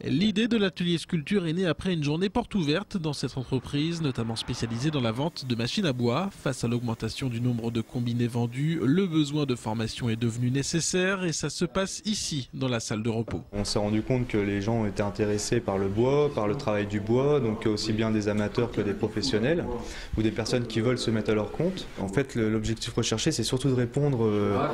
L'idée de l'atelier sculpture est née après une journée porte ouverte dans cette entreprise, notamment spécialisée dans la vente de machines à bois. Face à l'augmentation du nombre de combinés vendus, le besoin de formation est devenu nécessaire et ça se passe ici, dans la salle de repos. On s'est rendu compte que les gens étaient intéressés par le bois, par le travail du bois, donc aussi bien des amateurs que des professionnels ou des personnes qui veulent se mettre à leur compte. En fait, l'objectif recherché, c'est surtout de répondre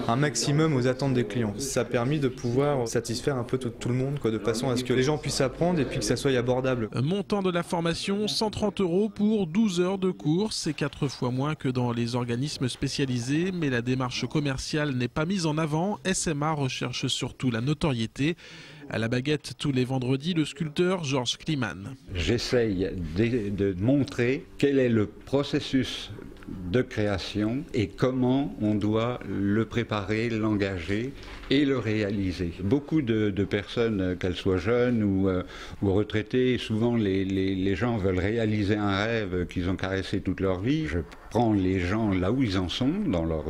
un maximum aux attentes des clients. Ça a permis de pouvoir satisfaire un peu tout le monde, de façon à ce que les gens puissent apprendre et puis que ça soit abordable. Montant de la formation, 130 € pour 12 heures de cours. C'est 4 fois moins que dans les organismes spécialisés, mais la démarche commerciale n'est pas mise en avant. SMA recherche surtout la notoriété. À la baguette tous les vendredis, le sculpteur Georges Kliman. J'essaye de montrer quel est le processus de création et comment on doit le préparer, l'engager et le réaliser. Beaucoup de personnes, qu'elles soient jeunes ou retraitées, souvent les gens veulent réaliser un rêve qu'ils ont caressé toute leur vie. Je prends les gens là où ils en sont, dans leur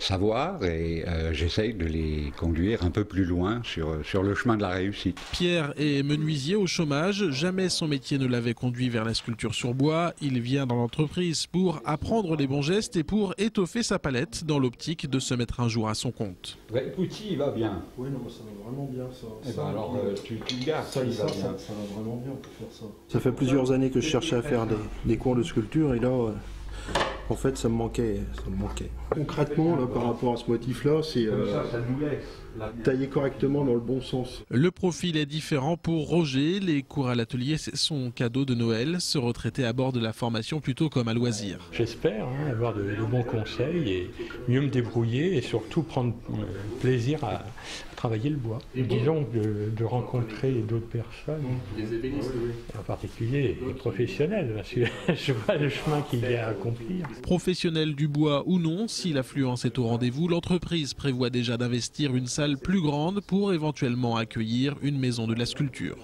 savoir, et j'essaye de les conduire un peu plus loin sur le chemin de la réussite. Pierre est menuisier au chômage. Jamais son métier ne l'avait conduit vers la sculpture sur bois. Il vient dans l'entreprise pour apprendre les bons gestes et pour étoffer sa palette dans l'optique de se mettre un jour à son compte. L'outil, il va bien. Oui, non, ça va vraiment bien ça. Eh ben alors, tu le gardes, ça, il va bien. Ça va vraiment bien pour faire ça. Ça fait plusieurs années que je cherchais à faire des cours de sculpture et là, en fait, ça me manquait. Concrètement, là, par rapport à ce motif-là, c'est ça nous laisse. tailler correctement dans le bon sens. Le profil est différent pour Roger. Les cours à l'atelier, c'est son cadeau de Noël. Se retraiter à bord de la formation plutôt comme à loisir. J'espère avoir de bons conseils et mieux me débrouiller et surtout prendre plaisir à travailler le bois. Disons de rencontrer d'autres personnes, en particulier les professionnels, parce que je vois le chemin qu'il y a à accomplir. Professionnel du bois ou non, si l'affluence est au rendez-vous, l'entreprise prévoit déjà d'investir une salle plus grande pour éventuellement accueillir une maison de la sculpture.